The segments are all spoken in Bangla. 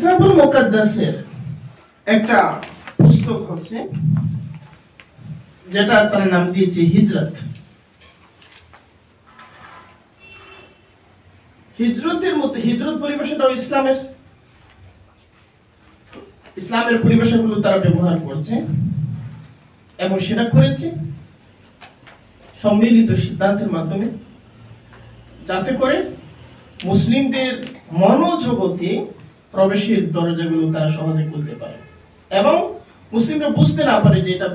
কিতাবুল মুকাদ্দাসের একটা পুস্তক হচ্ছে যেটা তার নাম দিয়েছে হিজরত। হিজরতের মধ্যে হিজরত পরিভাষাটাও ইসলামের পরিভাষাগুলো তারা ব্যবহার করছে এবং সেটা করেছে সম্মিলিত সিদ্ধান্তের মাধ্যমে, যাতে করে মুসলিমদের মনোজগতে প্রবেশের দরজাগুলো তারা সহজে খুলতে পারে এবং মুসলিমরা বুঝতে না পারে যে এটা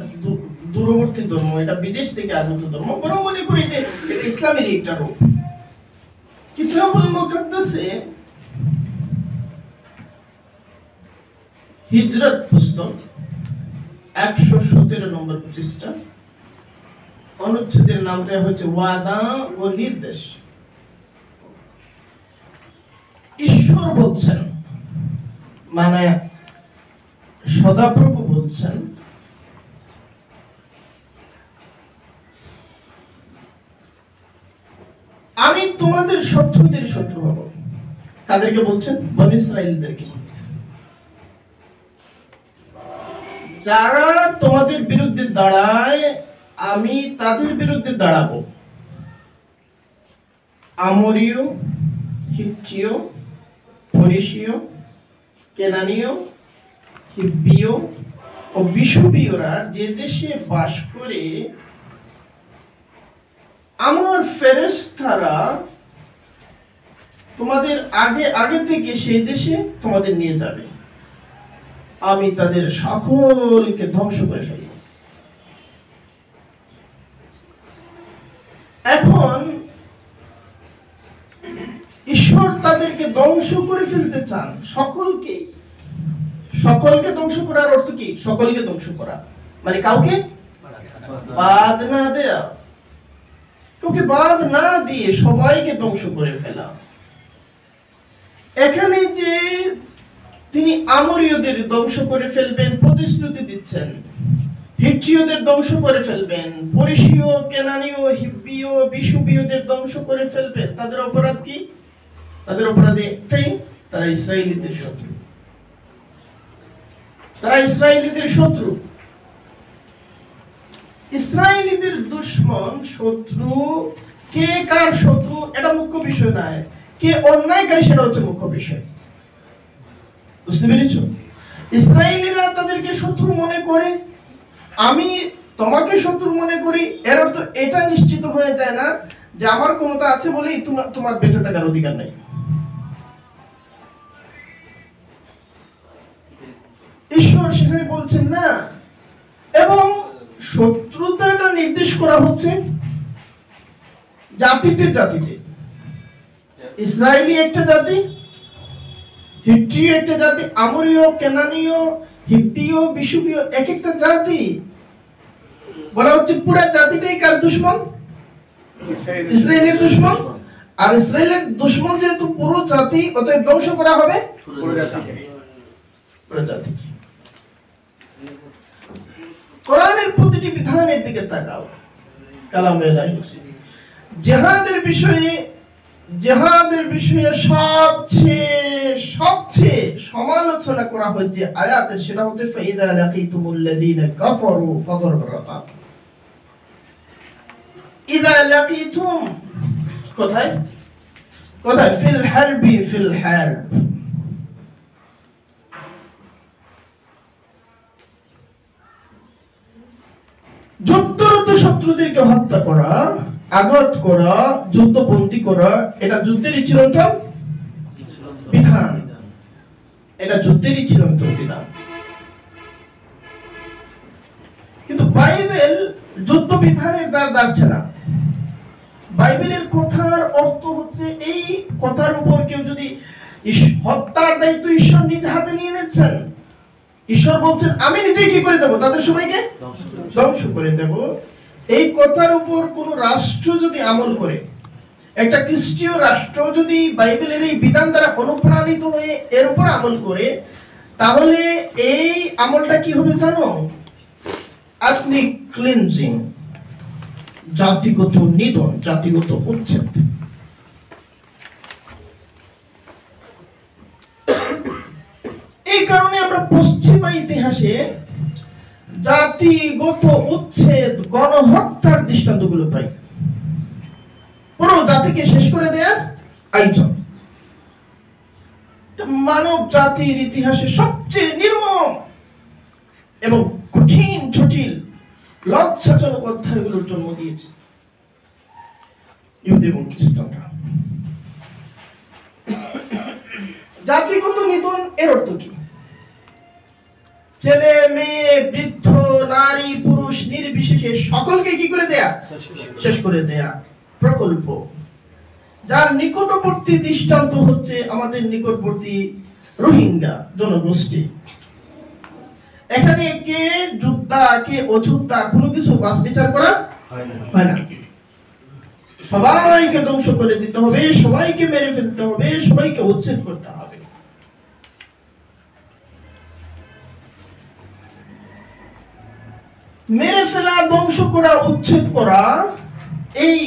দূরবর্তী ধর্ম, এটা বিদেশ থেকে আগত ধর্ম, বরং মনে করি যে এটা ইসলামেরই একটা রূপ। কিতাবুল মুকাদ্দাসে হিজরত পুস্তক 117 নম্বর পৃষ্ঠা, অনুচ্ছেদের নাম দেওয়া হচ্ছে ওয়াদা ও নির্দেশ। ঈশ্বর বলছেন, মানে সদাপ্রভু বলছেন, আমি তোমাদের শত্রুদের শত্রু হব। তাদেরকে বলছেন? বনী ইসরাঈলদেরকে। যারা তোমাদের বিরুদ্ধে দাঁড়ায় আমি তাদের বিরুদ্ধে দাঁড়াবো। আমরীয়, হিত্তীয়, ফরিসীয়, কেনানীয়, হিব্বীয় ও বিশুবীয়রা যে দেশে বাস করে আমার ফেরেশতারা তোমাদের আগে থেকে সেই দেশে তোমাদের নিয়ে যাবে, আমি তাদের সকলকে ধ্বংস করে ফেলব। এখন ঈশ্বর তাদেরকে ধ্বংস করে ফেলতে চান, সকলকে ধ্বংস করার অর্থ কি? সকলকে ধ্বংস করা মানে কাউকে বাদ না দেয়া, কাউকে বাদ না দিয়ে সবাইকে ধ্বংস করে ফেলা। এখানে যে তিনি আমরীয়দের ধ্বংস করে ফেলবেন প্রতিশ্রুতি দিচ্ছেন, হিত্তীয়দের ধ্বংস করে ফেলবেন, ফরিসীয়, কেনানীয়, হিব্বীয়, বিশুবীয়দের ধ্বংস করে ফেলবেন, তাদের অপরাধ কি? তাদের অপরাধ একটাই, তারা ইসরায়েলীদের শত্রু। ইসরায়েলীদের দুশমন, শত্রু। কে কার শত্রু এটা মুখ্য বিষয় নয়, কে অন্যায়কারী সেটা হচ্ছে মুখ্য বিষয়। বুঝতে পেরেছ? ইসরায়েলীরা তাদেরকে শত্রু মনে করে, আমি তোমাকে শত্রু মনে করি, এর অর্থ এটা নিশ্চিত হয়ে যায় না যে আমার ক্ষমতা আছে বলেই তোমার বেঁচে থাকার অধিকার নেই। ঈশ্বর সেখানে বলছেন না। এবং শত্রুতাটা নির্দেশ করা হচ্ছে জাতিতে। ইসরায়েলি একটা জাতি, হিত্তীয় একটা জাতি, আমরীয়, কেনানীয়, হিব্বীয়, বিশুবীয় এক একটা জাতি। বলা হচ্ছে পুরো জাতিটাই কার দুশমন? ইসরায়েলের দুশমন। আর ইসরায়েলের দুশমন যেহেতু পুরো জাতি, অতএব ধ্বংস করা হবে পুরো জাতিকে। কোরআনের প্রতিটি বিধানের দিকে তাকাও, কালামে ইলাহি। জিহাদের বিষয়ে সবচেয়ে সমালোচনা করা হয়েছে আয়াতে, সেটা হচ্ছে ফাইদা লাকিতুমুল্লাযীনা কাফারু ফাদরবুর রাকাব। ইযা লাকিতুম কোথায় ফিল হারব। যুদ্ধরত শত্রুদেরকে হত্যা করা, আঘাত করা, যুদ্ধবন্দী করা, এটা যুদ্ধেরই চিরন্তন বিধান। কিন্তু বাইবেল যুদ্ধ বিধানের দ্বার দাঁড়ছে না। বাইবেলের কথার অর্থ হচ্ছে, এই কথার উপর কেউ যদি হত্যার দায়িত্ব ঈশ্বর নিজ হাতে নিয়ে নিচ্ছেন, ঈশ্বর বলছেন আমি নিজেই কি করে দেব, তাদের সবাইকে ধ্বংস করে দেব। এই কথার উপর কোন রাষ্ট্র যদি আমল করে, একটা খ্রিস্টীয় রাষ্ট্র যদি বাইবেলের এই বিধান দ্বারা অনুপ্রাণিত হয়ে এর উপর আমল করে, তাহলে এই আমলটা কি হবে জানো? এথনিক ক্লিনজিং, জাতিগত নিধন, জাতিগত উচ্ছেদ। কারণে আমরা পশ্চিমা ইতিহাসে জাতিগত উচ্ছেদ, গণহত্যার দৃষ্টান্তগুলো পাই। পুরো জাতিকে শেষ করে দেয়া আয়োজন। মানব জাতির ইতিহাসে সবচেয়ে নির্মম এবং কঠিন, জটিল, লজ্জাজনক অধ্যায়গুলোর জন্ম দিয়েছে ইহুদি এবং খ্রিস্টানরা। জাতিগত নিধন এর অর্থ কি? ছেলে, মেয়ে, বৃদ্ধ, নারী, পুরুষ নির্বিশেষে সকলকে কি করে দেয়া? শেষ করে দেয়া প্রকল্প, যার নিকটবর্তী দৃষ্টান্ত হচ্ছে আমাদের নিকটবর্তী রোহিঙ্গা জনগোষ্ঠী। এখানে কে যোদ্ধা কে অযোদ্ধা কোনো কিছু বিচার করা হয় না। সবাইকে ধ্বংস করে দিতে হবে, সবাইকে মেরে ফেলতে হবে, সবাইকে উচ্ছেদ করতে হবে। মেরে ফেলা, ধ্বংস করা, উচ্ছেদ করা, এই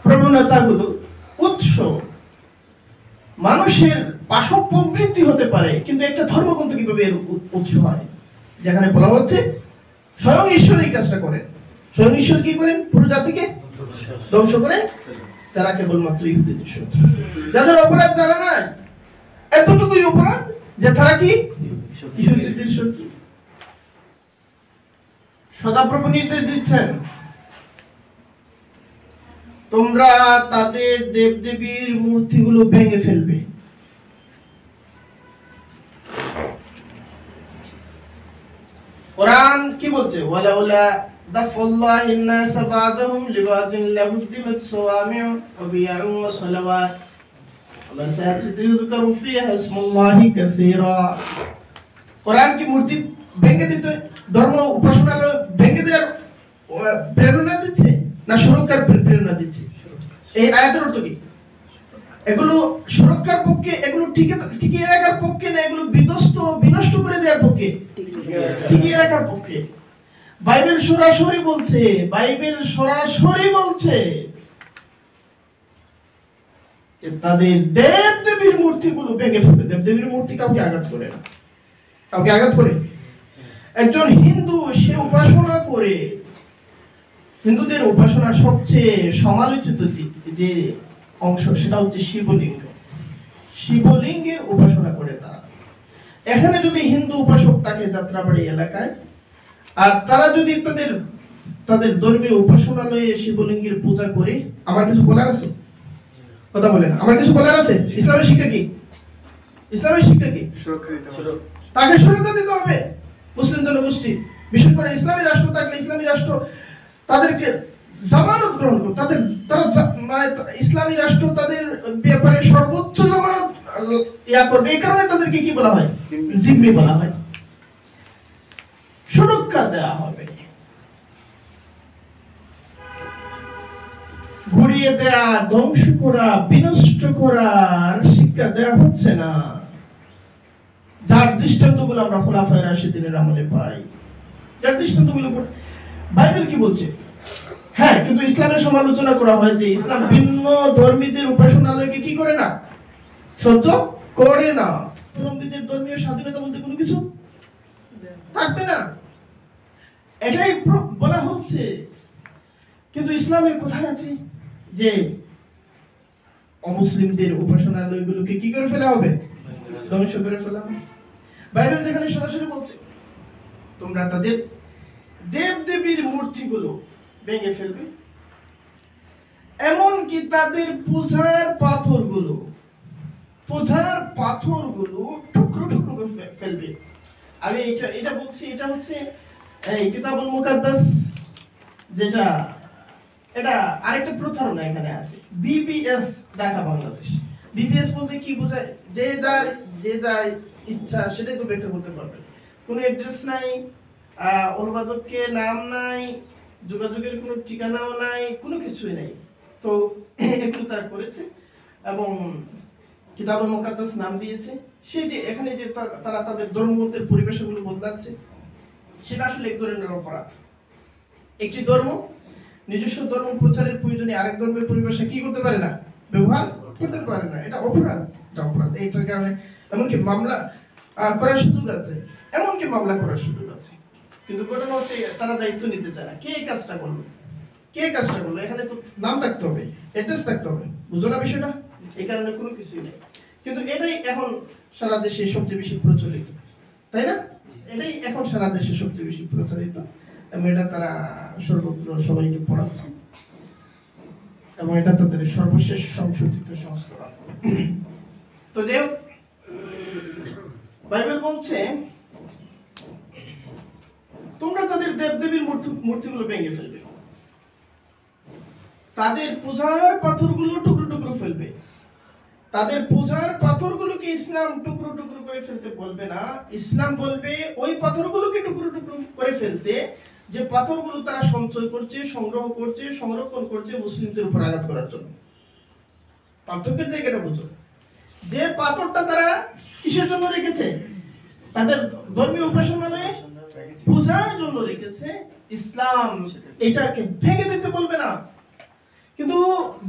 প্রবণতাগুলো উৎস মানুষের পাশব প্রবৃত্তি হতে পারে, কিন্তু একটা ধর্মগ্রন্থ কিভাবে এর উৎস হয়? যেখানে বলা হচ্ছে স্বয়ং ঈশ্বর এই কাজটা করেন। স্বয়ং ঈশ্বর কি করেন? পুরো জাতিকে ধ্বংস করেন, যারা কেবলমাত্র ইহুদিদের শত্রু, যাদের অপরাধ জানা নাই, এতটুকুই অপরাধ যে তারা কি ইহুদিদের শত্রু। সদাপ্রভু নির্দেশ দিচ্ছেন, তোমরা তাদের দেবদেবীর মূর্তিগুলো ভেঙে ফেলবে। কোরআন কি বলছে? ওয়ালাউলা দাফুল্লাহিন নাস বা'দাহুম লিবাদিন লাহুদ্দিমাত সাওয়ামি'u ওয়া বি'উ ওয়া সালাওয়াত ওয়া মাসাজিদু ইযকারু ফিহা ইসমুল্লাহি কাসীরা। কোরআন কি মূর্তি ভেঙে দিতে, ধর্ম উপাসনালয় ভেঙে দেওয়ার প্রেরণা দিচ্ছে না সুরক্ষার প্রেরণা দিচ্ছে? এই আয়াতের অর্থ কি? এগুলো সুরক্ষার পক্ষে, এগুলো টিকিয়ে রাখার পক্ষে, না এগুলো বিনষ্ট করে দেওয়ার পক্ষে? টিকিয়ে রাখার পক্ষে। বাইবেল সরাসরি বলছে যে তাদের দেবদেবীর মূর্তিগুলো ভেঙে ফেলবে। দেবদেবীর মূর্তি কাউকে আঘাত করে না। কাউকে আঘাত করে? একজন হিন্দু, সে উপাসনা করে, হিন্দুদের উপাসনার সবচেয়ে সমালোচিত যে অংশ সেটা হচ্ছে শিবলিঙ্গ। শিবলিঙ্গের উপাসনা করে তারা। এখানে যদি হিন্দু উপাসক থাকে যাত্রাবাড়ি এলাকায়, আর তারা যদি তাদের ধর্মীয় উপাসনালয়ে শিবলিঙ্গের পূজা করে, আমার কিছু বলার আছে? কথা বলেন, আমার কিছু বলার আছে? ইসলামের শিক্ষা কি? ইসলামের শিক্ষা কি? তাকে সুরক্ষা দিতে হবে। মুসলিম জনগোষ্ঠী, বিশেষ করে ইসলামী রাষ্ট্র থাকলে ইসলামী রাষ্ট্র তাদেরকে জামানত গ্রহণ করবে। তারা মানে ইসলামী রাষ্ট্র তাদের ব্যাপারে সর্বোচ্চ জামানত করবে। এই কারণে তাদেরকে কি বলা হয়? জিম্মি বলা হয়। সুরক্ষা দেওয়া হবে। ঘুরিয়ে দেয়া, ধ্বংস করা, বিনষ্ট করার শিক্ষা দেওয়া হচ্ছে না, যার দৃষ্টান্তগুলো আমরা খুলাফায়ে রাশিদিনের আমলে পাই। যার দৃষ্টান্তগুলো বাইবেল কি বলছে? হ্যাঁ, কিন্তু ইসলামের সমালোচনা করা হয় যে ইসলাম ভিন্ন ধর্মীদের উপাসনালয়কে কি করে না? সহ্য করে না। ধর্মীদের ধর্মীয় স্বাধীনতা বলতে কোনো কিছু থাকবে না, এটাই বলা হচ্ছে। কিন্তু ইসলামের কোথায় আছে যে অমুসলিমদের উপাসনালয়গুলোকে কি করে ফেলা হবে? ধ্বংস করে ফেলা হবে। বাইবেল যেখানে সরাসরি বলছে তোমরা তাদের দেবদেবীর মূর্তিগুলো ভেঙে ফেলবে, এমনকি তাদের পূজার পাথরগুলো টুকরো টুকরো করে ফেলবে। আমি এটা বলছি, এটা হচ্ছে এই কিতাবুল মুকাদ্দাস, যেটা এটা আরেকটা প্রতারণা এখানে আছে। বিবিএস ঢাকা বাংলাদেশ। বিবিএস বলতে কি বোঝায়? যে যার ইচ্ছা সেটাই তো ব্যাখ্যা করতে পারবে। কোনো অ্যাড্রেস নাই, অনুবাদকের নাম নাই, যোগাযোগের কোনো ঠিকানাও নাই, কোনো কিছুই নাই। তো এগুলো তার করেছে এবং কিতাবুল মুকাদ্দাস নাম দিয়েছে। সেই যে এখানে যে তারা তাদের ধর্মগ্রন্থের পরিবেশগুলো বদলাচ্ছে, সেটা আসলে এক ধরনের অপরাধ। একটি ধর্ম নিজস্ব ধর্ম প্রচারের প্রয়োজনে আরেক ধর্মের পরিবেশে কি করতে পারে না? ব্যবহার করতে পারে না। এটা অপরাধ। একটা অপরাধ। এইটার কারণে এমনকি মামলা করার সুযোগ আছে, এমনকি মামলা করার সুযোগ আছে, কিন্তু ঘটনা হচ্ছে তারা দায়িত্ব নিতে চায় না। কে কাজটা করলো, কে কাজটা করলো, এখানে তো নাম থাকতে হবে, অ্যাড্রেস থাকতে হবে, বুঝো না বিষয়টা? এই কারণে কোনো কিছুই নেই। কিন্তু এটাই এখন সারা দেশে সবচেয়ে বেশি প্রচলিত, তাই না? এটাই এখন সারা দেশে সবচেয়ে বেশি প্রচলিত, এবং এটা তারা সর্বত্র সবাইকে পড়াচ্ছে, এবং এটা তাদের সর্বশেষ সংশোধিত সংস্করণ। তো যাই হোক, বাইবেল বলছে তোমরা তাদের দেবদেবীর মূর্তিগুলো ভেঙে ফেলবে, তাদের পূজার পাথরগুলো টুকরো টুকরো ফেলবে। তাদের পূজার পাথরগুলোকে ইসলাম টুকরো টুকরো করে ফেলতে বলবে না, ইসলাম বলবে ওই পাথরগুলোকে টুকরো টুকরো করে ফেলতে, যে পাথরগুলো তারা সঞ্চয় করছে, সংগ্রহ করছে, সংরক্ষণ করছে মুসলিমদের উপর আঘাত করার জন্য। পার্থক্যের জায়গাটা বুঝো, যে পাথরটা তারা কিসের জন্য রেখেছে, তাদের ধর্মীয় উপাসনালয়ে পূজার জন্য রেখেছে, ইসলাম এটাকে ভেঙে দিতে বলবে না, কিন্তু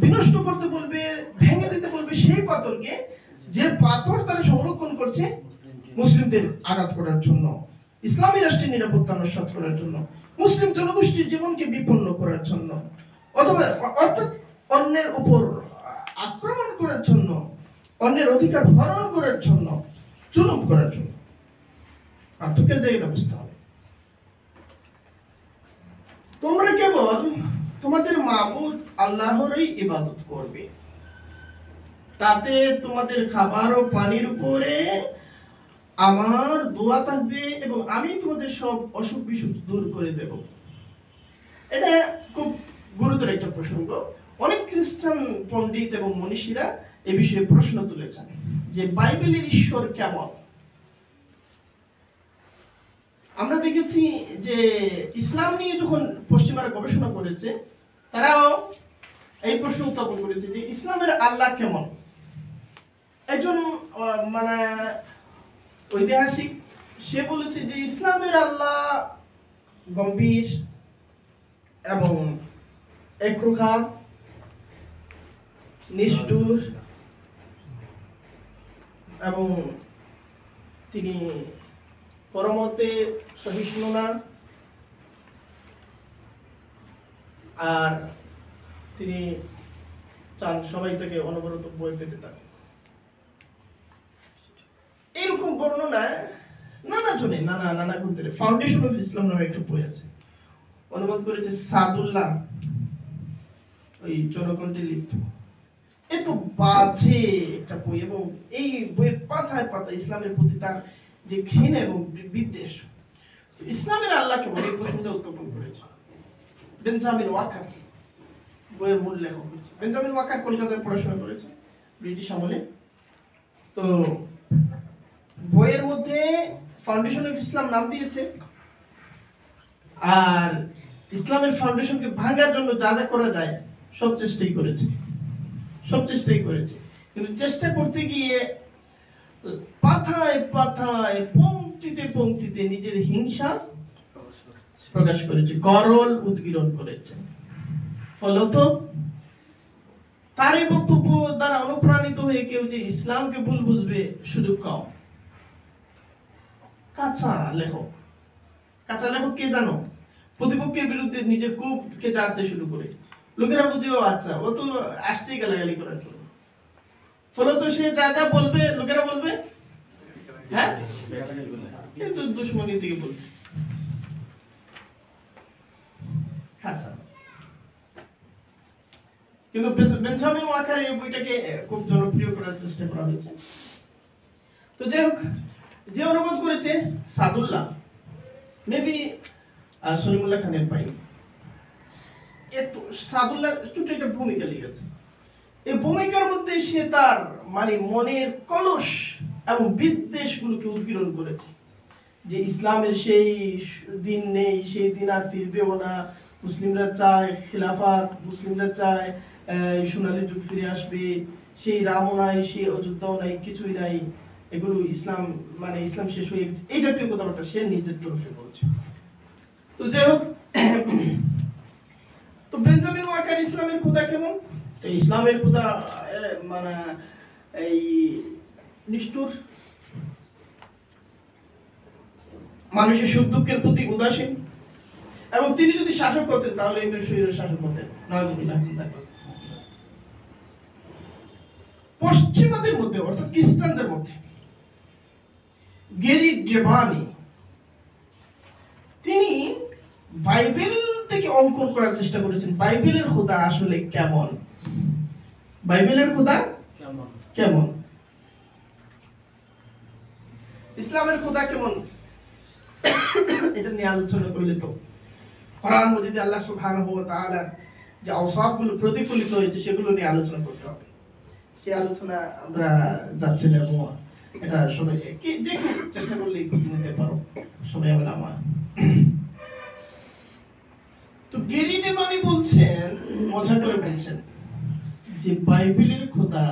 বিনষ্ট করতে বলবে, ভেঙে দিতে বলবে সেই পাথরকে, যে পাথর তারা সংরক্ষণ করছে মুসলিমদের আঘাত করার জন্য, ইসলামী রাষ্ট্রের নিরাপত্তা নস্যাৎ করার জন্য, মুসলিম জনগোষ্ঠীর জীবনকে বিপন্ন করার জন্য, অথবা অর্থাৎ অন্যের উপর আক্রমণ করার জন্য, অন্যের অধিকার হরণ করার জন্য, জুলুম করার জন্য। পার্থক্যের জায়গাটা বুঝতে হবে। তোমরা কেবল তোমাদের মাবুদ আল্লাহরই ইবাদত করবে, তাতে তোমাদের খাবার ও পানির উপরে আমার দোয়া থাকবে, এবং আমি তোমাদের সব অসুখ বিসুখ দূর করে দেব। এটা খুব গুরুতর একটা প্রসঙ্গ। অনেক খ্রিস্টান পণ্ডিত এবং মনীষীরা এ বিষয়ে প্রশ্ন তুলেছেন যে বাইবেলের ঈশ্বর কেমন। আমরা দেখেছি যে ইসলাম নিয়ে যখন পশ্চিমারা গবেষণা করেছে, তারাও এই প্রশ্ন উত্থাপন করেছে যে ইসলামের আল্লাহ কেমন। একজন মানে ঐতিহাসিক, সে বলেছে যে ইসলামের আল্লাহ গম্ভীর এবং একরুখা, নিষ্ঠুর, এবং তিনি পরমতে সহিষ্ণু না, আর তিনি চান সবাই থেকে অনবরত বই পেতে থাকে। এইরকম বর্ণনা নানা জনে নানা গ্রন্থে, ফাউন্ডেশন অফ ইসলাম নামে একটা বই আছে, অনুবাদ করেছে সাদুল্লাহ, ওই চরকণ্ঠে লিপ্ত। এত বাজে একটা বই, এবং এই বইয়ের পাতায় পাতায় ইসলামের প্রতি তার যে ঘৃণা এবং বিদ্বেষ। ইসলামের আল্লাহকে বলে প্রশ্নটা উত্থাপন করেছে বেঞ্জামিন ওয়াকার, বইয়ের মূল লেখক হচ্ছে বেঞ্জামিন ওয়াকার। কলকাতায় পড়াশোনা করেছে ব্রিটিশ আমলে। তো বইয়ের মধ্যে ফাউন্ডেশন অফ ইসলাম নাম দিয়েছে, আর ইসলামের ফাউন্ডেশনকে ভাঙার জন্য যা যা করা যায় সব চেষ্টাই করেছে, কিন্তু চেষ্টা করতে গিয়ে পাতায় পাতায় পংক্তিতে পংক্তিতে নিজের হিংসা প্রকাশ করেছে, গরল উদ্গীরণ করেছে। ফলত তার এই বক্তব্য দ্বারা অনুপ্রাণিত হয়ে কেউ যে ইসলামকে ভুল বুঝবে সুযোগ কম। কাঁচা লেখক কে জানো? প্রতিপক্ষের বিরুদ্ধে নিজের কূপকে জানতে শুরু করে, লোকেরা বুঝে ও আচ্ছা, ও তো আসছেই গালাগালি করার জন্য। ফলত সে যা যা বলবে লোকেরা বলবে হ্যাঁ কিন্তু দুশ্মনী থেকে বলছে। আচ্ছা, কিন্তু বেঞ্জামিন ওয়াকার এই বইটাকে খুব জনপ্রিয় করার চেষ্টা করা হয়েছে। তো যাই হোক, যে অনুবাদ করেছে সাদুল্লাহ, মেবি সলিমুল্লাহ খানের ভাই, সাদুল্লাহ ছোট একটা ভূমিকা লিখেছে। এই ভূমিকার মধ্যে সে তার মানে মনের কলস এবং বিদ্বেষগুলোকে উদ্গীরণ করেছে, যে ইসলামের সেই দিন নেই, সেই দিন আর ফিরবেও না, মুসলিমরা চায় খিলাফত, মুসলিমরা চায় সোনালী যুগ ফিরে আসবে, সেই রামও নাই, সেই অযোধ্যাও নাই, কিছুই নাই, এগুলো ইসলাম মানে ইসলাম শেষ হয়ে গেছে, এই জাতীয় কথাবার্তা সে নিজের তরফে বলছে। তো যাই হোক, তো বেঞ্জামিন ওয়াকার ইসলামের খোদা কেমন? তো ইসলামের খোদা মানে এই নিষ্ঠুর, মানুষের সুখ দুঃখের প্রতি উদাসীন, এবং তিনি যদি শাসক হতেন তাহলে এই শরীরের শাসক হতেন। নাউযুবিল্লাহ। পশ্চিমাদের মধ্যে অর্থাৎ খ্রিস্টানদের মধ্যে গেরি ড্রেবানি তিনি বাইবেল থেকে অঙ্কন করার চেষ্টা করেছেন বাইবেলের খোদা আসলে কেমন, বাইবেলের খোদা কেমন, ইসলামের খোদা কেমন, এটা নিয়ে আলোচনা করলে তো কোরআন মজিদে আল্লাহ সুবহানাহু ওয়া তাআলার যে আওসাফগুলো প্রতিফলিত হয়েছে সেগুলো নিয়ে আলোচনা করতে হবে। সেই আলোচনা আমরা যাচ্ছি না, এবং এটা সবাই যে চেষ্টা করলে খুঁজে নিতে পারো, সবাই আমরা আমার। তো গেরি ডেমানি বলছেন, মজা করে বলছেন যে বাইবেলের খোদা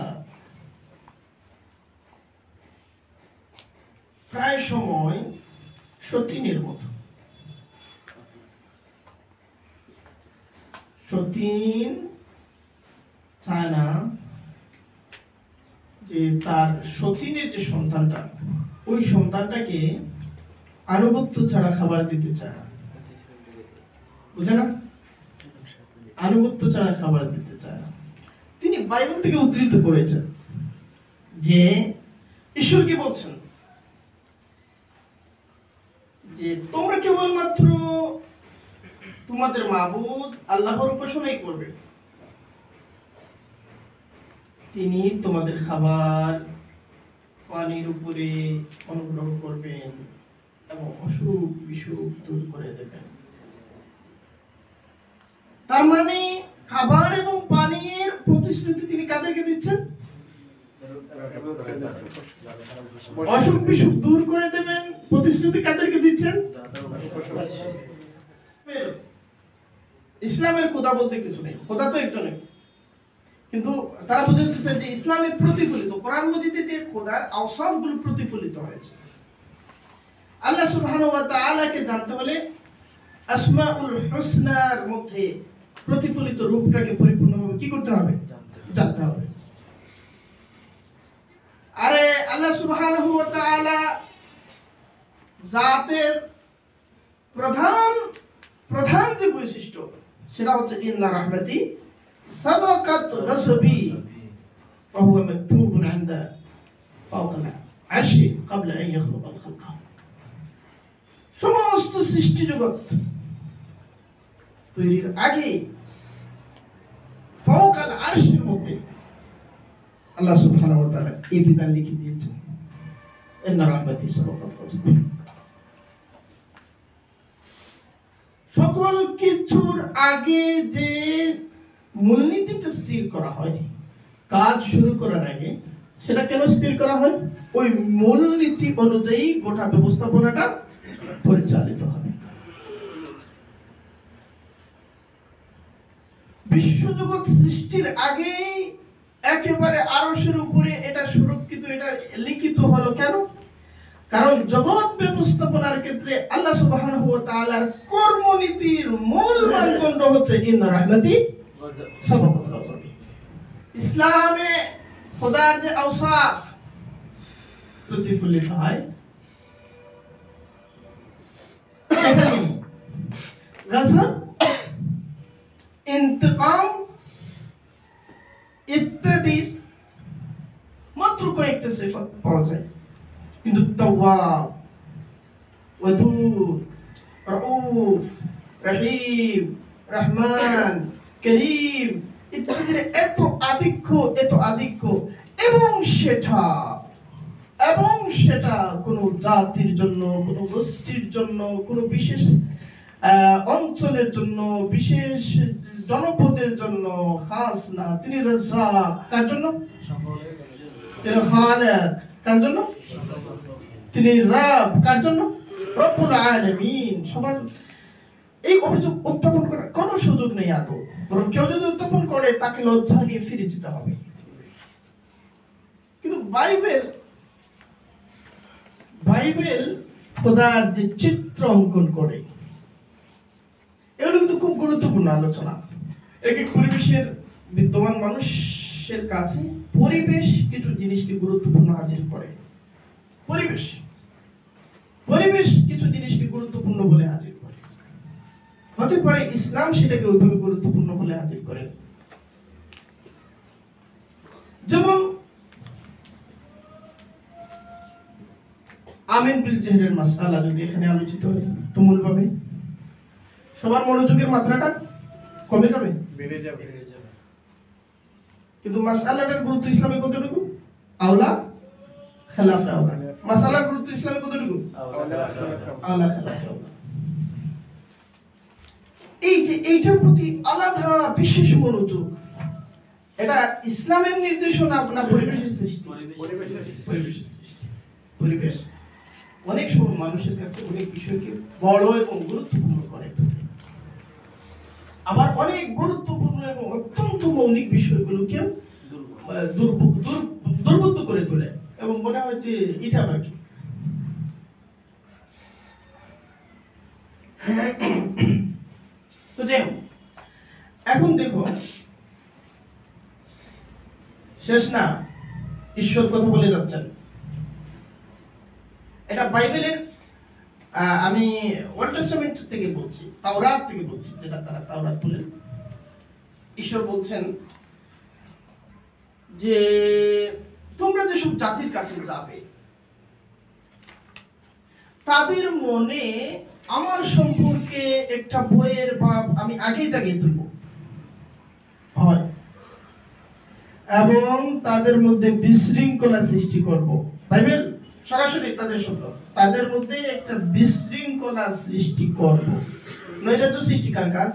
প্রায় সময় সতীনের মতো। সতীন চায় না যে তার সতীনের যে সন্তানটা, ওই সন্তানটাকে আনুগত্য ছাড়া খাবার দিতে চায়, বুঝে না, আনুগত্য ছাড়া খাবার দিতে চায়। তিনি বাইবেল থেকে উদ্ধৃত করেছেন যে ঈশ্বর কি বলছেন যে তোমরা কেবলমাত্র তোমাদের মাবুদ আল্লাহর উপাসনাই করবে, তিনি তোমাদের খাবার পানির উপরে অনুগ্রহ করবেন এবং অসুখ বিসুখ দূর করে দেবেন। তার মানে খাবার এবং পানির প্রতিশ্রুতি তিনি কাদেরকে দিচ্ছেন? অসুখ বিসুখ দূর করে দেবেন প্রতিশ্রুতি কাদেরকে দিচ্ছেন? ইসলামের খোদা বলতে কিছু নেই, খোদা তো একটু নেই, কিন্তু তারা বুঝতে চায় যে ইসলামে প্রতিফলিত কোরআন মজিদে যে খোদার আওসাফগুলো প্রতিফলিত হয়েছে। আল্লাহ সুবহানাহু ওয়া তাআলাকে জানতে হলে আসমাউল হুসনার মধ্যে প্রতিফলিত রূপটাকে পরিপূর্ণভাবে কি করতে হবে? জানতে হবে। আরে আল্লাহ সুবহানাহু ওয়া তাআলা জাতের প্রধান প্রধান যে বৈশিষ্ট্য সেটা হচ্ছে ইন্না রাহমাতি সাবাকাত গাযবি ওয়া হুয়া মাকতুবুন ইনদা ফাওকাল আরশি ক্বাবলা আন ইয়াখলুকাল খালকা। সমস্ত সৃষ্টি জগৎ তৈরির আগে ফাওকাল আরশের মধ্যে আল্লাহ সুবহানাহু ওয়া তাআলা এই বিধান লিখে দিয়েছেন, ইন্না রাহমাতি সাবাকাত গাযবি। সকল কিছুর আগে যে মূলনীতিটা স্থির করা হয় কাজ শুরু করার আগে, সেটা কেন স্থির করা হয়? ওই মূলনীতি অনুযায়ী গোটা ব্যবস্থাপনাটা পরিচালিত হবে। বিশ্বজগৎ সৃষ্টির আগে একেবারে আরশের উপরে এটা সুরক্ষিত, এটা লিখিত হলো কেন? কারণ জগৎ ব্যবস্থাপনার ক্ষেত্রে আল্লাহ সুবহানাহু ওয়া তাআলার কর্মনীতির মূল মানদণ্ড হচ্ছে ইন্না রাহমাতি সাবাকাত গাযবি। ইসলামে খোদার যে আওসাফ প্রতিফলিত হয়, গজব, ইন্তিকাম ইত্যাদি মাত্র কয়েকটা সিফাত পাওয়া যায়। কিন্তু তাওয়াব, ওয়াদুদ, রাউফ, রহিম, রহমান, করিম ইত্যাদির এত আধিক্য এবং সেটা কোনো জাতির জন্য, কোনো গোষ্ঠীর জন্য, কোনো বিশেষ অঞ্চলের জন্য, বিশেষ জনপদের জন্য খাস না। তিনি রাজ্জাক, কার জন্য? তিনি খালিক, কার জন্য? তিনি রব, কার জন্য? রব্বুল আলামিন। সবার এই অভিযোগ উত্থাপন করার কোনো সুযোগ নেই আদৌ, বরং কেউ যদি উত্থাপন করে তাকে লজ্জা নিয়ে ফিরে যেতে হবে। কিন্তু বাইবেল খোদার যে চিত্র অঙ্কন করে, এগুলো কিন্তু খুব গুরুত্বপূর্ণ আলোচনা। এক এক পরিবেশের বিদ্যমান মানুষের কাছে পরিবেশ কিছু জিনিসকে গুরুত্বপূর্ণ হাজির করে। পরিবেশ পরিবেশ কিছু জিনিসকে গুরুত্বপূর্ণ বলে হাজির করে। হতে পারে ইসলাম সেটাকে ওইভাবে গুরুত্বপূর্ণ বলে হাজির করে। যেমন আমিন বিল জেহরের মাসআলা যদি এখানে আলোচিত হয় তুমুলভাবে, সবার মনোযোগের মাত্রাটা কমে যাবে, বেড়ে যাবে। কিন্তু মাসআলাটার গুরুত্ব ইসলামে কতটুকু? আওলা খেলাফে আওলা। মাসআলার গুরুত্ব ইসলামে কতটুকু? আওলা খেলাফে আওলা। এই যে এইটার প্রতি আলাদা বিশেষ মনোযোগ, এটা ইসলামের নির্দেশনা না পরিবেশের সৃষ্টি? পরিবেশের সৃষ্টি। পরিবেশ অনেক সময় মানুষের কাছে অনেক বিষয়কে বড় এবং গুরুত্বপূর্ণ করে, আবার অনেক গুরুত্বপূর্ণ এবং অত্যন্ত মৌলিক বিষয়গুলোকে দুর্বোধ্য করে তোলে এবং মনে হয় যে এটা আবার কি। তো যাই হোক, এখন দেখো, শেষ না, ঈশ্বর কথা বলে যাচ্ছেন। এটা বাইবেলের, আমি ওল্ড টেস্টামেন্ট থেকে বলছি, তাওরাত থেকে বলছি, যেটা তারা তাওরাত বলেন। ঈশ্বর বলছেন যে তোমরা যেসব জাতির কাছে যাবে তাদের মনে আমার সম্পর্কে একটা ভয়ের ভাব আমি আগেই জাগিয়ে তুলব, হয়, এবং তাদের মধ্যে বিশৃঙ্খলা সৃষ্টি করব। বাইবেল সরাসরি তাদের শব্দ, তাদের মধ্যে একটা বিশৃঙ্খলা সৃষ্টি করব। নৈরাজ্য সৃষ্টি কার কাজ?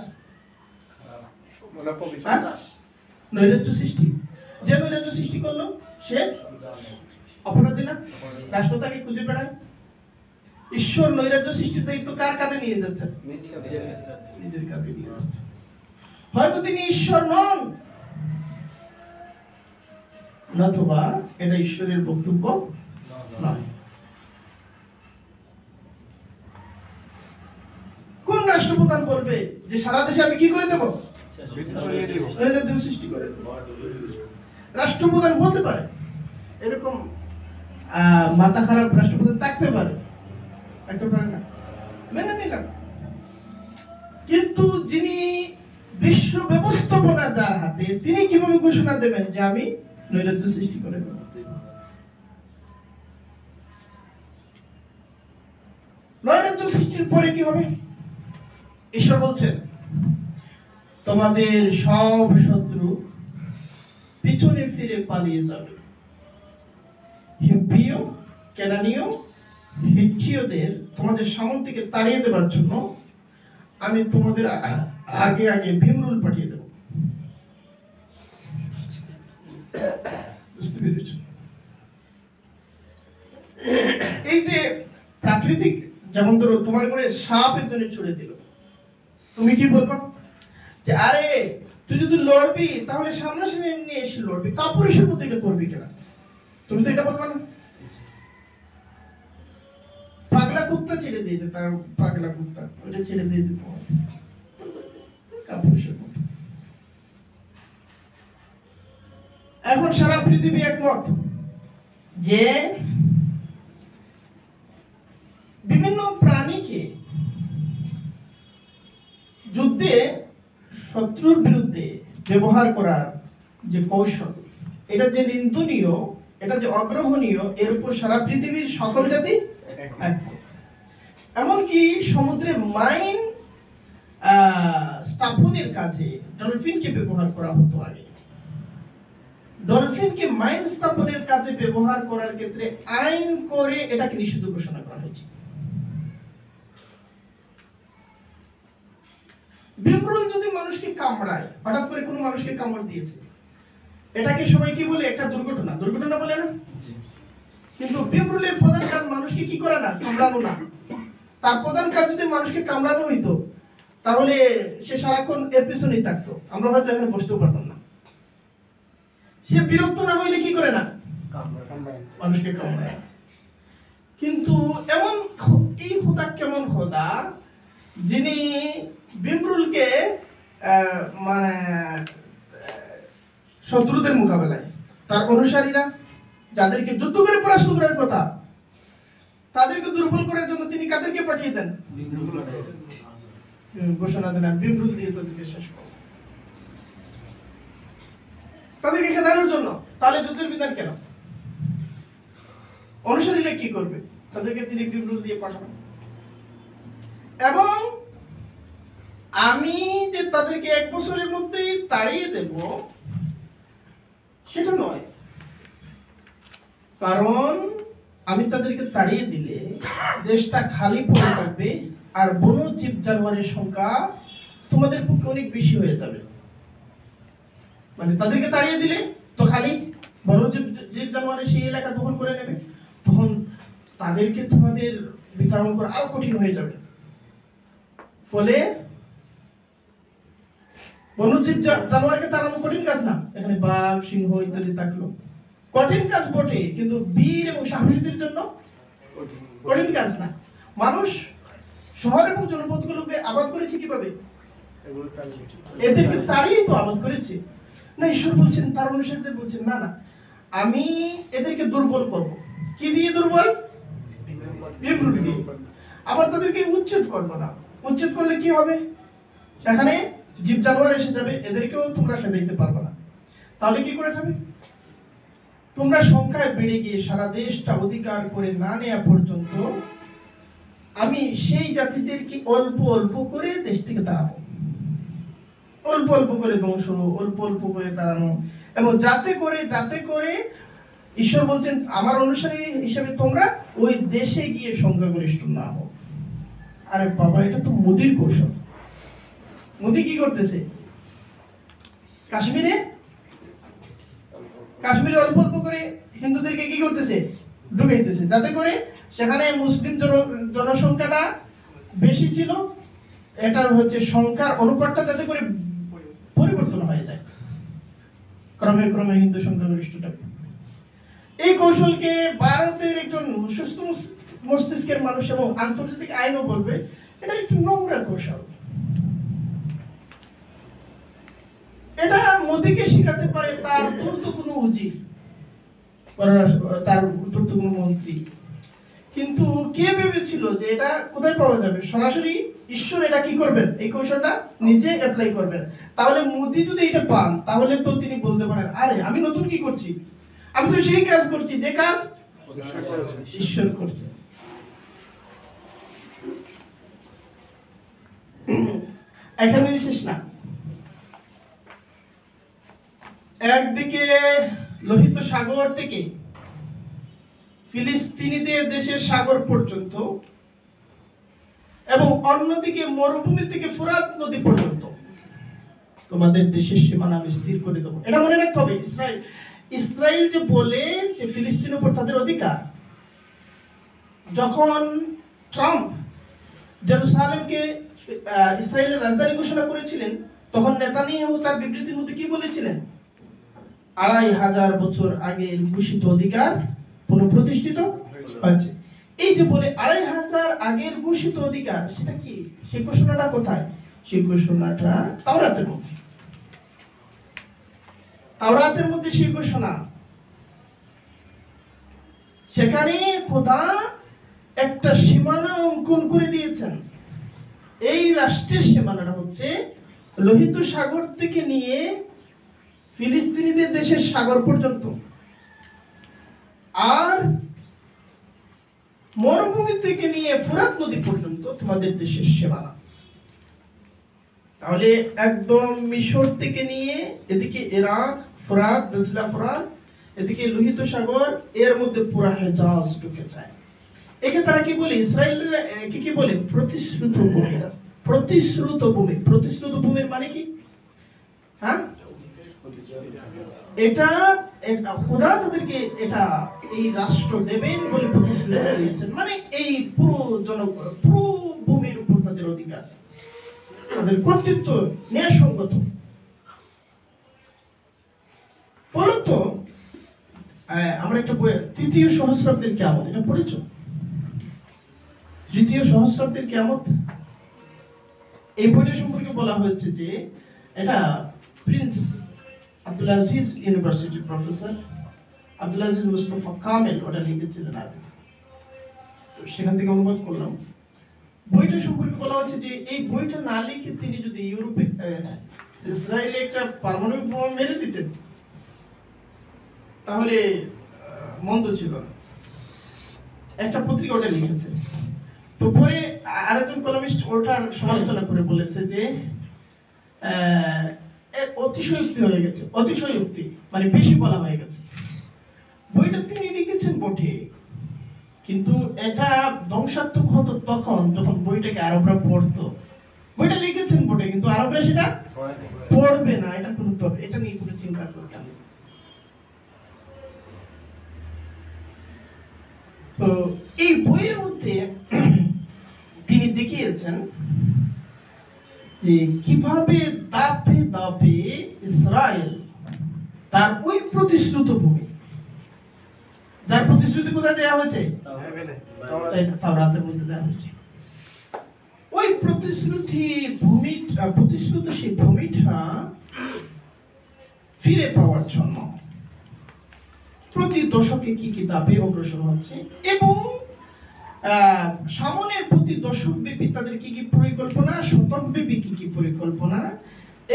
নৈরাজ্য সৃষ্টি। যে নৈরাজ্য সৃষ্টি করলো সে অপরাধী না? রাষ্ট্র তাকে খুঁজে বেড়ায়। ঈশ্বর নৈরাজ্য সৃষ্টির দায়িত্ব কার কাঁধে নিয়ে যাচ্ছেন? নিজের কাঁধে নিয়ে যাচ্ছে। হয়তো তিনি ঈশ্বর নন, নতুবা এটা ঈশ্বরের বক্তব্য নয়। কোন রাষ্ট্রপ্রধান বলবে যে সারা দেশে আমি কি করে দেব? সৃষ্টি করে দেব। রাষ্ট্রপ্রধান বলতে পারে, এরকম মাথা খারাপ রাষ্ট্রপ্রধান থাকতে পারে না, মেনে নিলাম। কিন্তু যিনি বিশ্ব ব্যবস্থাপনা যার হাতে, তিনি কিভাবে ঘোষণা দেবেন যে আমি নৈরাজ্য সৃষ্টি করে দেব? নৈরাজ্য সৃষ্টির পরে কি হবে? ঈশ্বর বলছেন তোমাদের সব শত্রু পিছনে ফিরে পালিয়ে যাবে। হিব্বীয়, কেনানীয়, হিট্টীয়দের তোমাদের সামনে থেকে তাড়িয়ে দেবার জন্য আমি তোমাদের আগে আগে ভীমরুল পাঠিয়ে দেব। বুঝতে পেরেছ? এই যে প্রাকৃতিক, যেমন ধরো তোমার করে সাপ একজনে ছুড়ে দিল, তুমি কি বলবা? যে আরে তুই যদি লড়বি তাহলে সামনাসামনি নিয়ে এসে লড়বি, কাপুরুষের মতো এটা করবি কেন? তুমি তো এটা বলবা না। পাগলা কুত্তা ছেড়ে দিয়েছে, তার পাগলা কুত্তা ওটা ছেড়ে দিয়েছে তোমার কাপুরুষের মতো। এখন সারা পৃথিবী একমত যে বিভিন্ন প্রাণীকে যুদ্ধে শত্রুর বিরুদ্ধে ব্যবহার করার যে কৌশল, এটা যে নিন্দনীয়, এটা যে অগ্রহণীয়, এর উপর সারা পৃথিবীর সকল জাতি একমত। এমনকি সমুদ্রে মাইন স্থাপনের কাজে ডলফিনকে ব্যবহার করা হতো আগে। ডলফিনকে মাইন স্থাপনের কাজে ব্যবহার করার ক্ষেত্রে আইন করে এটাকে নিষিদ্ধ ঘোষণা করা হয়েছে। ভীমরুল যদি মানুষকে কামড়ায়, হঠাৎ করে কোনো মানুষকে কামড় দিয়েছে, এটাকে সবাই কি বলে? একটা দুর্ঘটনা। দুর্ঘটনা বলে না? কিন্তু ভীমরুলের প্রধান কাজ মানুষকে কি করে না? কামড়ানো না। তার প্রধান কাজ যদি মানুষকে কামড়ানো হইতো তাহলে সে সারাক্ষণ এর পিছনেই থাকতো, আমরা হয়তো এখানে বসতেও পারতাম না। সে বিরক্ত না হইলে কি করে না? মানুষকে কামড়ায়। কিন্তু এমন এই খোদা কেমন খোদা যিনি ভীমরুলকে মানে শত্রুদের মোকাবেলায় তার অনুসারীরা যাদেরকে যুদ্ধ করে পরাস্ত করার কথা, তাদেরকে দুর্বল করার জন্য তিনি কাদেরকে পাঠিয়ে দেন? ঘোষণা দেন বিমরুল দিয়ে তাদেরকে শেষ করো, তাদেরকে খেদানোর জন্য। তাহলে যুদ্ধের বিধান কেন? অনুসারীরা কি করবে? তাদেরকে তিনি বিমরুল দিয়ে পাঠাবেন। এবং আমি যে তাদেরকে 1 বছরের মধ্যেই তাড়িয়ে দেব সেটা নয়, কারণ আমি তাদেরকে তাড়িয়ে দিলে দেশটা খালি পড়ে থাকবে আর বন্য জীব জানোয়ারের সংখ্যা তোমাদের পক্ষে অনেক বেশি হয়ে যাবে। মানে তাদেরকে তাড়িয়ে দিলে তো খালি বন্য জীব জানোয়ারের সেই এলাকা দখল করে নেবে, তখন তাদেরকে তোমাদের বিতরণ করা আরো কঠিন হয়ে যাবে। ফলে বন্যজীব জানোয়ারকে তাড়ানো কঠিন কাজ না। এখানে বাঘ, সিংহ ইত্যাদি থাকলো, কঠিন কাজ বটে, কিন্তু বীর এবং সাহসীদের জন্য কঠিন কাজ না। মানুষ শহর এবং জনপদগুলোকে আবাদ করেছে কিভাবে? এদেরকে তাড়িয়ে তো আবাদ করেছে না। ঈশ্বর বলছেন, তার অনুসারীদের বলছেন, না না, আমি এদেরকে দুর্বল করব। কি দিয়ে দুর্বল? বিমরুল দিয়ে। আবার তাদেরকে উচ্ছেদ করবো না। উচ্ছেদ করলে কি হবে? এখানে জীব জানোয়ার এসে যাবে, এদেরকেও তোমরা সেদাইতে পারবে না। তাহলে কি করে যাবে? তোমরা সংখ্যায় বেড়ে গিয়ে সারা দেশটা অধিকার করে না নেওয়া পর্যন্ত আমি সেই জাতিদেরকে অল্প অল্প করে দেশ থেকে তাড়াবো। অল্প অল্প করে ধ্বংস, অল্প অল্প করে তাড়ানো, এবং যাতে করে ঈশ্বর বলছেন আমার অনুসারী হিসেবে তোমরা ওই দেশে গিয়ে সংখ্যাগরিষ্ঠ না হও। আরে বাবা, এটা তো মোদির কৌশল। মোদি কি করতেছে? কাশ্মীরে অল্প অল্প করে হিন্দুদেরকে কি করতেছে? ঢুকাইতেছে, যাতে করে সেখানে মুসলিম জনসংখ্যাটা বেশি ছিল, এটার হচ্ছে সংখ্যার অনুপাতটা যাতে করে পরিবর্তন হয়ে যায়, ক্রমে ক্রমে হিন্দু সংখ্যাগরিষ্ঠটা। এই কৌশলকে ভারতের একজন সুস্থ মস্তিষ্কের মানুষ এবং আন্তর্জাতিক আইনও বলবে এটা একটু নোংরা কৌশল। এটা মোদিকে শিখাতে পারে তার উর্দু কোনো উজির, তার উর্দু কোনো মন্ত্রী। কিন্তু কে ভেবেছিল যে এটা কোথায় পাওয়া যাবে? সরাসরি ঈশ্বর এটা কি করবেন? এই কৌশলটা নিজে অ্যাপ্লাই করবেন। তাহলে মোদি যদি এটা পান, তাহলে তো তিনি বলতে পারেন, আরে আমি নতুন কি করছি? আমি তো সেই কাজ করছি যে কাজ ঈশ্বর করছে। এখানে শেষ না। একদিকে লোহিত সাগর থেকে ফিলিস্তিনিদের দেশের সাগর পর্যন্ত, এবং অন্যদিকে মরুভূমি থেকে ফোরাত নদী পর্যন্ত তোমাদের দেশের সীমানা আমি স্থির করে দেবো। এটা মনে রাখতে হবে। ইসরায়েল যে বলে যে ফিলিস্তিনের উপর তাদের অধিকার, যখন ট্রাম্প জেরুসালেমকে ইসরায়েলের রাজধানী ঘোষণা করেছিলেন, তখন নেতানিয়াহু তার বিবৃতির মধ্যে কি বলেছিলেন? 2500 বছর আগের ঘোষিত অধিকার পুনঃপ্রতিষ্ঠিত হয়েছে। এই যে বলে 2500 আগের ঘোষিত অধিকার, সেটা কি? সেই ঘোষণাটা কোথায়? সেই ঘোষণাটা তাওরাতের মধ্যে। তাওরাতের মধ্যে সেই ঘোষণা। সেখানে খোদা একটা সীমানা অঙ্কন করে দিয়েছেন। এই রাষ্ট্রের সীমানাটা হচ্ছে লোহিত সাগর থেকে নিয়ে ফিলিস্তিনিদের দেশের সাগর পর্যন্ত, আর মরুভূমি থেকে নিয়ে ফোরাত নদী পর্যন্ত তোমাদের দেশের সীমানা। তাহলে একদম মিশর থেকে নিয়ে এদিকে ইরাক, ফোরাত, দজলা ফোরাত, এদিকে লোহিত সাগর, এর মধ্যে পুরা হেজাজ ঢুকে যায়। একে তারা কি বলে? ইসরায়েলরা কি বলে? প্রতিশ্রুত ভূমি। প্রতিশ্রুত ভূমি। প্রতিশ্রুত ভূমির মানে কি? হ্যাঁ, এটা খোদা তাদেরকে এটা এই রাষ্ট্র দেবেন বলে প্রতিশ্রুতি দিয়েছেন। মানে এই পুরো ভূমির উপর তাদের অধিকার, তাদের কর্তৃত্ব ন্যায়সঙ্গত। ফলত আমরা একটা বই, 3য় সহস্রাব্দের কিয়ামত, এটা পড়েছ? 3য় সহস্রাব্দের কিয়ামত, এই বইটা সম্পর্কে বলা হয়েছে যে এটা প্রিন্স আব্দুল আজিজ ইউনিভার্সিটির প্রফেসর আব্দুল আজিজ মুস্তফা কামেল ওটা লিখেছিলেন আরবিতে। তো সেখান থেকে অনুবাদ করলাম। বইটা সম্পর্কে বলা হচ্ছে যে এই বইটা না লিখে তিনি যদি ইউরোপে ইসরায়েলে একটা পারমাণবিক বোমা মেরে দিতেন তাহলে মন্দ ছিল না। একটা পত্রিকা ওটা লিখেছে। তো পরে আরেকজন কলামিস্ট ওটার সমালোচনা করে বলেছে যে অতিশয়োক্তি হয়ে গেছে, অতিশয়োক্তি মানে বেশি বলা হয়ে গেছে। বইটা তিনি লিখেছেন বটে, কিন্তু এটা ধ্বংসাত্মক হতো তখন যখন বইটাকে আরবরা পড়তো। বইটা লিখেছেন বটে, কিন্তু আরবরা সেটা পড়বে না, এটা কোনো এটা নিয়ে কোনো চিন্তা করতাম। তো এই বইয়ের মধ্যে তিনি দেখিয়েছেন যে কিভাবে ধাপে ধাপে ইসরায়েল তার ওই প্রতিশ্রুত ভূমি, যার প্রতিশ্রুতি কোথায় দেওয়া হয়েছে, তাওরাতের মধ্যে দেওয়া হয়েছে, ওই প্রতিশ্রুত সেই ভূমিটা ফিরে পাওয়ার জন্য প্রতি দশকে কি কি ধাপে অগ্রসর হচ্ছে এবং সামনের প্রতি দশক ব্যাপী তাদের কি কি পরিকল্পনা, শতক ব্যাপী কি কি পরিকল্পনা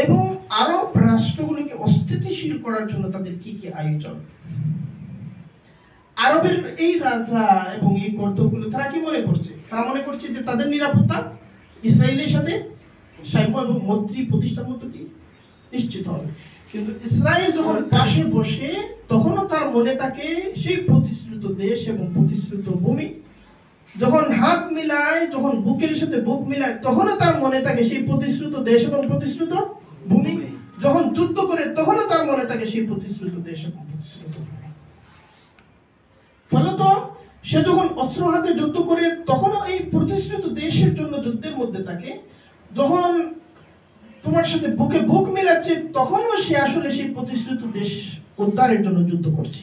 এবং আরব রাষ্ট্রগুলোকে অস্থিতিশীল করার জন্য তাদের কি কি আয়োজন। আরবের এই রাজা এবং এই কর্তগুলো তারা কি মনে করছে? তারা মনে করছে যে তাদের নিরাপত্তা ইসরায়েলের সাথে সাম্য এবং মৈত্রী প্রতিষ্ঠার মধ্য দিয়ে নিশ্চিত হবে। কিন্তু ইসরায়েল যখন পাশে বসে তখনও তার মনে থাকে সেই প্রতিশ্রুত দেশ এবং প্রতিশ্রুত ভূমি। যখন হাত মিলায়, যখন বুকের সাথে বুক মিলায়, তখনও তার মনে থাকে সেই প্রতিশ্রুত দেশ এবং প্রতিশ্রুত ভূমি। যখন যুদ্ধ করে তখনও তার মনে থাকে সেই প্রতিশ্রুত দেশ এবং প্রতিশ্রুত ভূমি। ফলত সে যখন অস্ত্র হাতে যুদ্ধ করে তখনও এই প্রতিশ্রুত দেশের জন্য যুদ্ধের মধ্যে থাকে। যখন তোমার সাথে বুকে বুক মিলাচ্ছে তখনও সে আসলে সেই প্রতিশ্রুত দেশ উদ্ধারের জন্য যুদ্ধ করছে,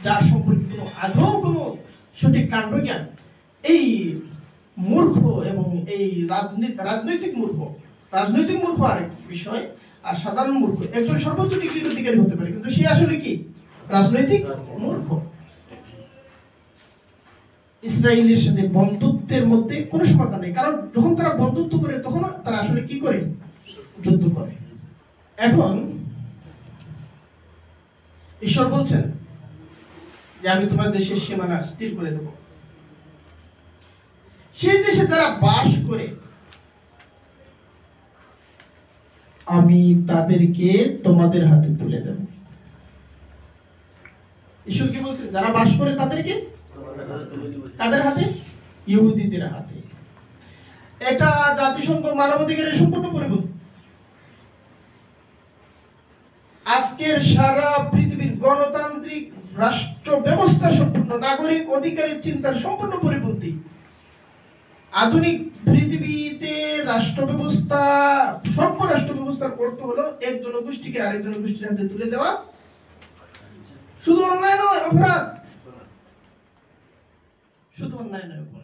যার সম্পর্কে কোনো আদৌ কোনো সঠিক কাণ্ডজ্ঞান এই মূর্খ এবং এই রাজনৈতিক মূর্খ আরেক বিষয়, আর সাধারণ মূর্খ একজন সর্বোচ্চ ডিগ্রির অধিকারী হতে পারে, কিন্তু সে আসলে কি রাজনৈতিক মূর্খ। ইসরায়েলের সাথে বন্ধুত্বের মধ্যে কোনো সমতা নেই, কারণ যখন তারা বন্ধুত্ব করে তখন তারা আসলে কি করে, যুদ্ধ করে। এখন ঈশ্বর বলছেন যে আমি তোমার দেশের সীমানা স্থির করে দেব, সেই দেশে যারা বাস করে আমি তাদেরকে তোমাদের হাতে তুলে দেব। ঈশ্বর কি বলছেন? যারা বাস করে তাদেরকে কাদের হাতে? ইহুদিদের হাতে। এটা জাতিসংঘ মানবাধিকারের সম্পূর্ণ পরিপন্থী। আজকের সারা পৃথিবীর গণতান্ত্রিক রাষ্ট্র ব্যবস্থা সম্পূর্ণ নাগরিক অধিকারের চিন্তার সম্পূর্ণ পরিপন্থী। আধুনিক পৃথিবীতে রাষ্ট্র ব্যবস্থা, সভ্য রাষ্ট্র ব্যবস্থার অর্থ হলো এক জনগোষ্ঠীকে আরেক জনগোষ্ঠীর হাতে তুলে দেওয়া। শুধু অন্যায় নয়, অপরাধ। শুধু অন্যায় নয়, অপরাধ।